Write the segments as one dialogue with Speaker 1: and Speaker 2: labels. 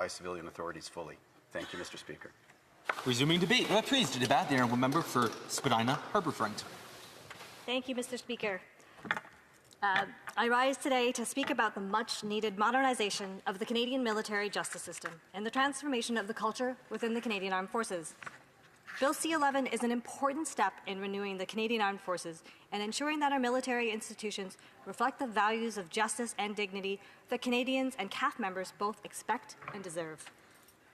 Speaker 1: by civilian authorities fully. Thank you, Mr. Speaker.
Speaker 2: Resuming debate. Reprise du débat. The honourable member for Spadina Harbourfront.
Speaker 3: Thank you, Mr. Speaker. I rise today to speak about the much-needed modernization of the Canadian military justice system and the transformation of the culture within the Canadian Armed Forces. Bill C-11 is an important step in renewing the Canadian Armed Forces and ensuring that our military institutions reflect the values of justice and dignity that Canadians and CAF members both expect and deserve.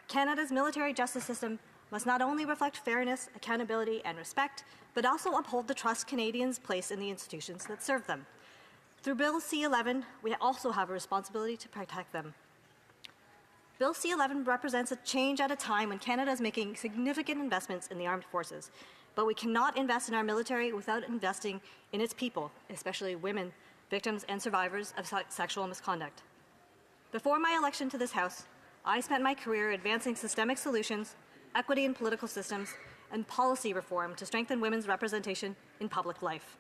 Speaker 3: Canada's military justice system must not only reflect fairness, accountability, and respect, but also uphold the trust Canadians place in the institutions that serve them. Through Bill C-11, we also have a responsibility to protect them. Bill C-11 represents a change at a time when Canada is making significant investments in the armed forces, but we cannot invest in our military without investing in its people, especially women, victims and survivors of sexual misconduct. Before my election to this House, I spent my career advancing systemic solutions, equity in political systems, and policy reform to strengthen women's representation in public life.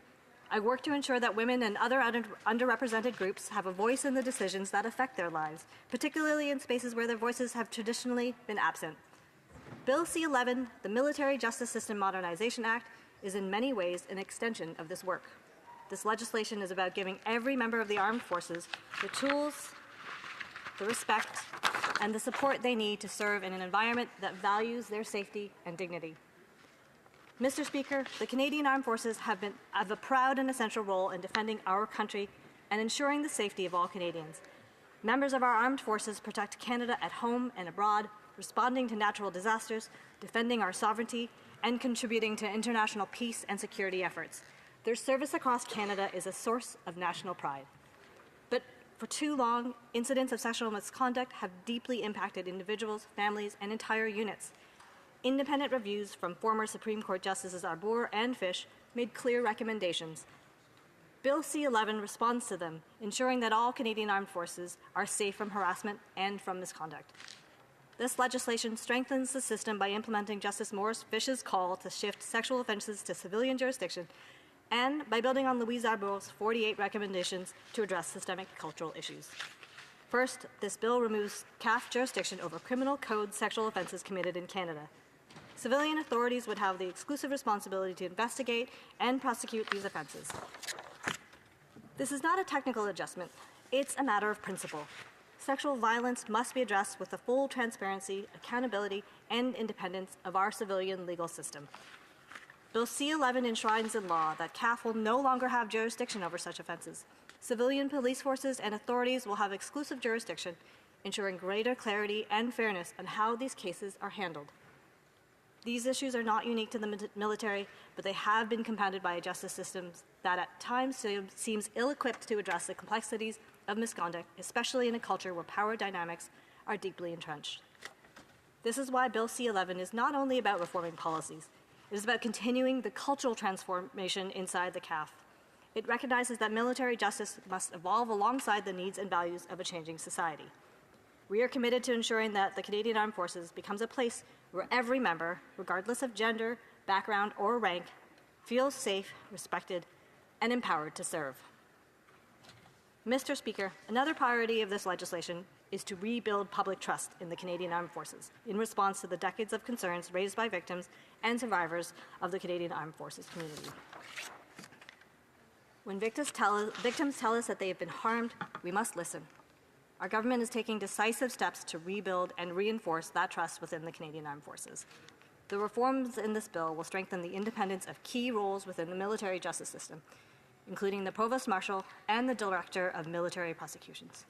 Speaker 3: I work to ensure that women and other underrepresented groups have a voice in the decisions that affect their lives, particularly in spaces where their voices have traditionally been absent. Bill C-11, the Military Justice System Modernization Act, is in many ways an extension of this work. This legislation is about giving every member of the armed forces the tools, the respect, and the support they need to serve in an environment that values their safety and dignity. Mr. Speaker, the Canadian Armed Forces have a proud and essential role in defending our country and ensuring the safety of all Canadians. Members of our armed forces protect Canada at home and abroad, responding to natural disasters, defending our sovereignty, and contributing to international peace and security efforts. Their service across Canada is a source of national pride. But for too long, incidents of sexual misconduct have deeply impacted individuals, families, and entire units. Independent reviews from former Supreme Court Justices Arbour and Fish made clear recommendations. Bill C-11 responds to them, ensuring that all Canadian armed forces are safe from harassment and from misconduct. This legislation strengthens the system by implementing Justice Morris Fish's call to shift sexual offences to civilian jurisdiction and by building on Louise Arbour's 48 recommendations to address systemic cultural issues. First, this bill removes CAF jurisdiction over criminal code sexual offences committed in Canada. Civilian authorities would have the exclusive responsibility to investigate and prosecute these offences. This is not a technical adjustment. It's a matter of principle. Sexual violence must be addressed with the full transparency, accountability, and independence of our civilian legal system. Bill C-11 enshrines in law that CAF will no longer have jurisdiction over such offences. Civilian police forces and authorities will have exclusive jurisdiction, ensuring greater clarity and fairness on how these cases are handled. These issues are not unique to the military, but they have been compounded by a justice system that at times seems ill-equipped to address the complexities of misconduct, especially in a culture where power dynamics are deeply entrenched. This is why Bill C-11 is not only about reforming policies, it is about continuing the cultural transformation inside the CAF. It recognizes that military justice must evolve alongside the needs and values of a changing society. We are committed to ensuring that the Canadian Armed Forces becomes a place where every member, regardless of gender, background, or rank, feels safe, respected, and empowered to serve. Mr. Speaker, another priority of this legislation is to rebuild public trust in the Canadian Armed Forces in response to the decades of concerns raised by victims and survivors of the Canadian Armed Forces community. When victims tell us that they have been harmed, we must listen. Our government is taking decisive steps to rebuild and reinforce that trust within the Canadian Armed Forces. The reforms in this bill will strengthen the independence of key roles within the military justice system, including the Provost Marshal and the Director of Military Prosecutions.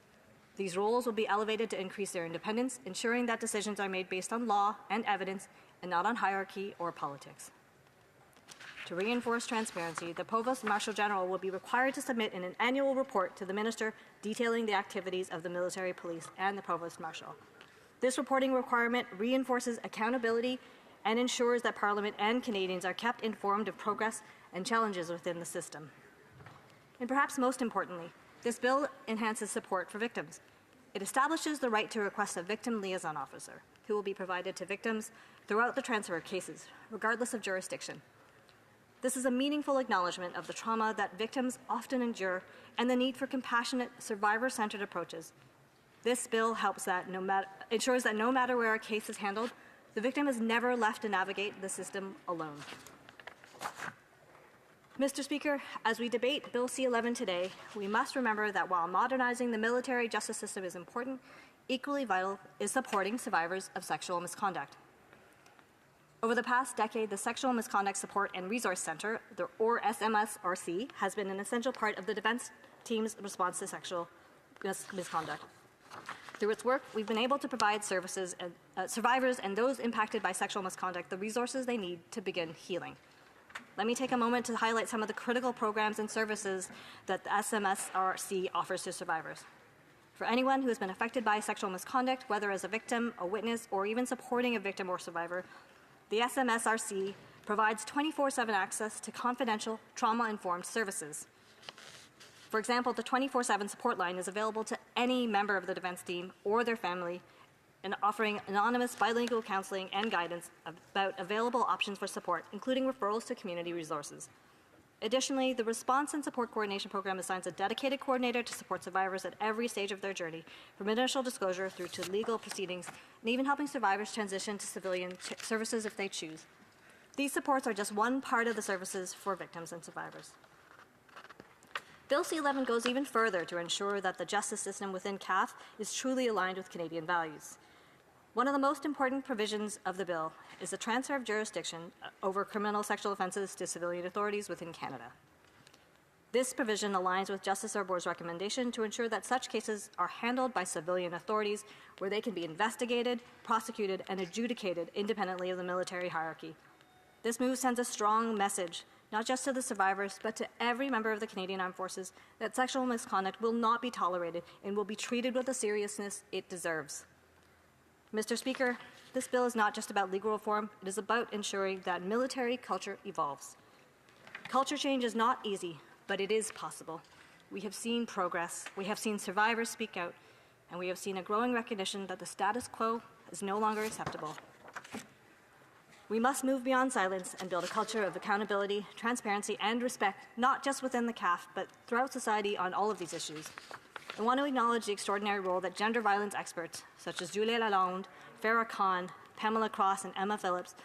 Speaker 3: These roles will be elevated to increase their independence, ensuring that decisions are made based on law and evidence and not on hierarchy or politics. To reinforce transparency, the Provost Marshal General will be required to submit an annual report to the Minister detailing the activities of the military police and the Provost Marshal. This reporting requirement reinforces accountability and ensures that Parliament and Canadians are kept informed of progress and challenges within the system. And perhaps most importantly, this bill enhances support for victims. It establishes the right to request a victim liaison officer, who will be provided to victims throughout the transfer of cases, regardless of jurisdiction. This is a meaningful acknowledgement of the trauma that victims often endure and the need for compassionate, survivor-centered approaches. This bill ensures that no matter where a case is handled, the victim is never left to navigate the system alone. Mr. Speaker, as we debate Bill C-11 today, we must remember that while modernizing the military justice system is important, equally vital is supporting survivors of sexual misconduct. Over the past decade, the Sexual Misconduct Support and Resource Center, or SMSRC, has been an essential part of the defense team's response to sexual misconduct. Through its work, we've been able to provide survivors and those impacted by sexual misconduct the resources they need to begin healing. Let me take a moment to highlight some of the critical programs and services that the SMSRC offers to survivors. For anyone who has been affected by sexual misconduct, whether as a victim, a witness, or even supporting a victim or survivor, the SMSRC provides 24/7 access to confidential, trauma-informed services. For example, the 24/7 support line is available to any member of the defense team or their family, and offering anonymous bilingual counseling and guidance about available options for support, including referrals to community resources. Additionally, the Response and Support Coordination Program assigns a dedicated coordinator to support survivors at every stage of their journey, from initial disclosure through to legal proceedings, and even helping survivors transition to civilian services if they choose. These supports are just one part of the services for victims and survivors. Bill C-11 goes even further to ensure that the justice system within CAF is truly aligned with Canadian values. One of the most important provisions of the bill is the transfer of jurisdiction over criminal sexual offences to civilian authorities within Canada. This provision aligns with Justice Arbour's recommendation to ensure that such cases are handled by civilian authorities where they can be investigated, prosecuted, and adjudicated independently of the military hierarchy. This move sends a strong message, not just to the survivors, but to every member of the Canadian Armed Forces, that sexual misconduct will not be tolerated and will be treated with the seriousness it deserves. Mr. Speaker, this bill is not just about legal reform, it is about ensuring that military culture evolves. Culture change is not easy, but it is possible. We have seen progress, we have seen survivors speak out, and we have seen a growing recognition that the status quo is no longer acceptable. We must move beyond silence and build a culture of accountability, transparency, and respect, not just within the CAF, but throughout society on all of these issues. I want to acknowledge the extraordinary role that gender violence experts, such as Julia Lalonde, Farah Khan, Pamela Cross, and Emma Phillips,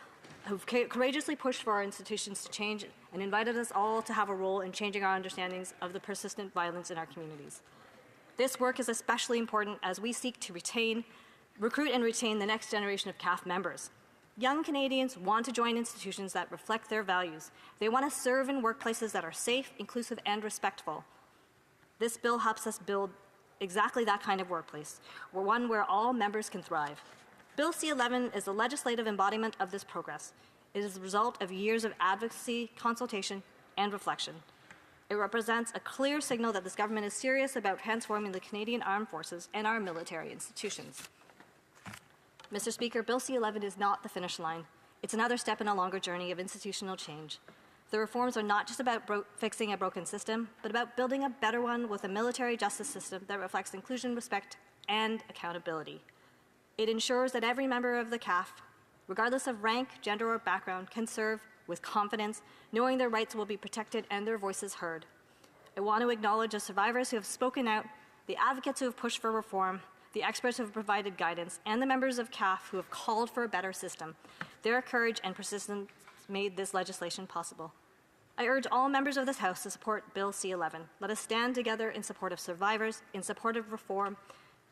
Speaker 3: who've courageously pushed for our institutions to change and invited us all to have a role in changing our understandings of the persistent violence in our communities. This work is especially important as we seek to recruit and retain the next generation of CAF members. Young Canadians want to join institutions that reflect their values. They want to serve in workplaces that are safe, inclusive, and respectful. This bill helps us build exactly that kind of workplace, one where all members can thrive. Bill C-11 is the legislative embodiment of this progress. It is the result of years of advocacy, consultation, and reflection. It represents a clear signal that this government is serious about transforming the Canadian Armed Forces and our military institutions. Mr. Speaker, Bill C-11 is not the finish line. It's another step in a longer journey of institutional change. The reforms are not just about fixing a broken system, but about building a better one with a military justice system that reflects inclusion, respect, and accountability. It ensures that every member of the CAF, regardless of rank, gender, or background, can serve with confidence, knowing their rights will be protected and their voices heard. I want to acknowledge the survivors who have spoken out, the advocates who have pushed for reform, the experts who have provided guidance, and the members of CAF who have called for a better system. Their courage and persistence made this legislation possible. I urge all members of this House to support Bill C-11. Let us stand together in support of survivors, in support of reform,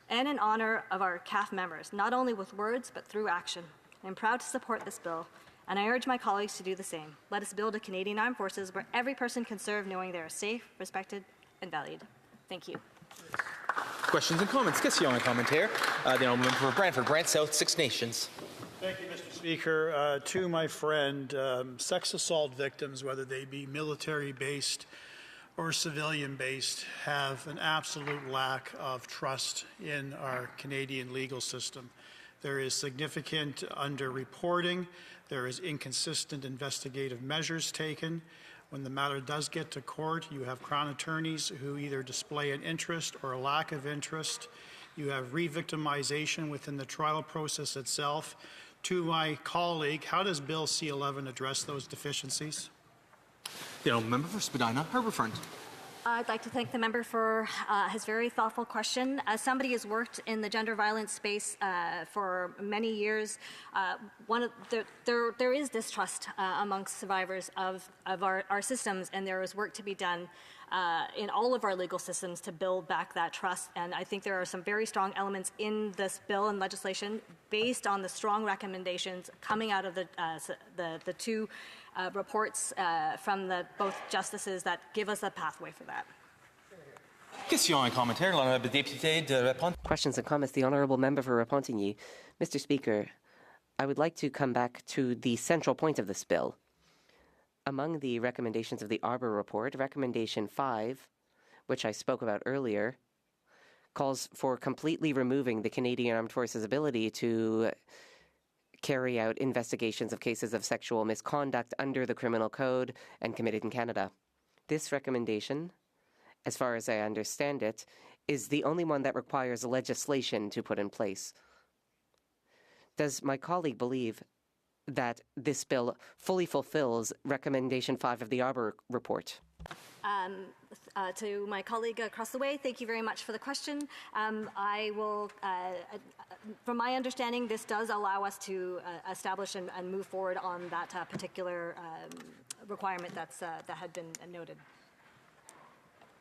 Speaker 3: and in honor of our CAF members, not only with words, but through action. I'm proud to support this bill, and I urge my colleagues to do the same. Let us build a Canadian Armed Forces where every person can serve knowing they are safe, respected, and valued. Thank you.
Speaker 2: Questions and comments? Question and commentaire. The honourable member for Brantford, Brant South, Six Nations.
Speaker 4: Thank you, Mr. Speaker. To my friend, sex assault victims, whether they be military-based or civilian-based, have an absolute lack of trust in our Canadian legal system. There is significant underreporting. There is inconsistent investigative measures taken. When the matter does get to court, you have Crown attorneys who either display an interest or a lack of interest. You have re-victimization within the trial process itself. To my colleague, how does Bill C-11 address those deficiencies?
Speaker 2: The honourable member for Spadina, Harbourfront.
Speaker 3: I'd like to thank the member for his very thoughtful question. As somebody who's worked in the gender violence space for many years, there is distrust amongst survivors of our systems, and there is work to be done in all of our legal systems to build back that trust. And I think there are some very strong elements in this bill and legislation based on the strong recommendations coming out of the two reports from both justices that give us a pathway for that.
Speaker 2: Question et commentaire, l'honorable député de Repentigny.
Speaker 5: Questions and comments. The Honourable Member for Repentigny. Mr. Speaker, I would like to come back to the central point of this bill. Among the recommendations of the Arbor Report, Recommendation 5, which I spoke about earlier, calls for completely removing the Canadian Armed Forces' ability to carry out investigations of cases of sexual misconduct under the Criminal Code and committed in Canada. This recommendation, as far as I understand it, is the only one that requires legislation to put in place. Does my colleague believe that this bill fully fulfills Recommendation 5 of the Arbor Report?
Speaker 3: To my colleague across the way, thank you very much for the question. I will, from my understanding, this does allow us to establish and move forward on that particular requirement that had been noted.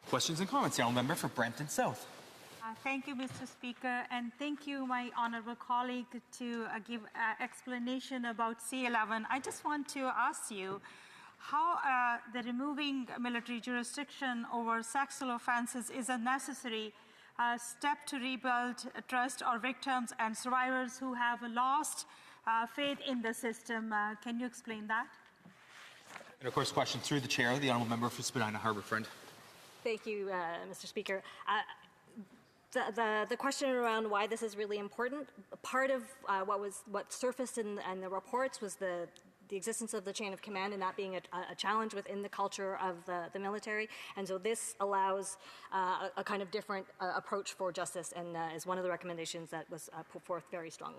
Speaker 2: Questions and comments. The honourable member for Brampton South.
Speaker 6: Thank you, Mr. Speaker, and thank you, my honourable colleague, to give explanation about C-11. I just want to ask you how the removing military jurisdiction over sexual offences is a necessary step to rebuild trust of victims and survivors who have lost faith in the system. Can you explain that?
Speaker 2: And of course, question through the chair, the honourable member for Spadina Harbourfront.
Speaker 3: Thank you, Mr. Speaker. The question around why this is really important, part of what surfaced in the reports was the existence of the chain of command and that being a challenge within the culture of the military. And so this allows a kind of different approach for justice and is one of the recommendations that was put forth very strongly.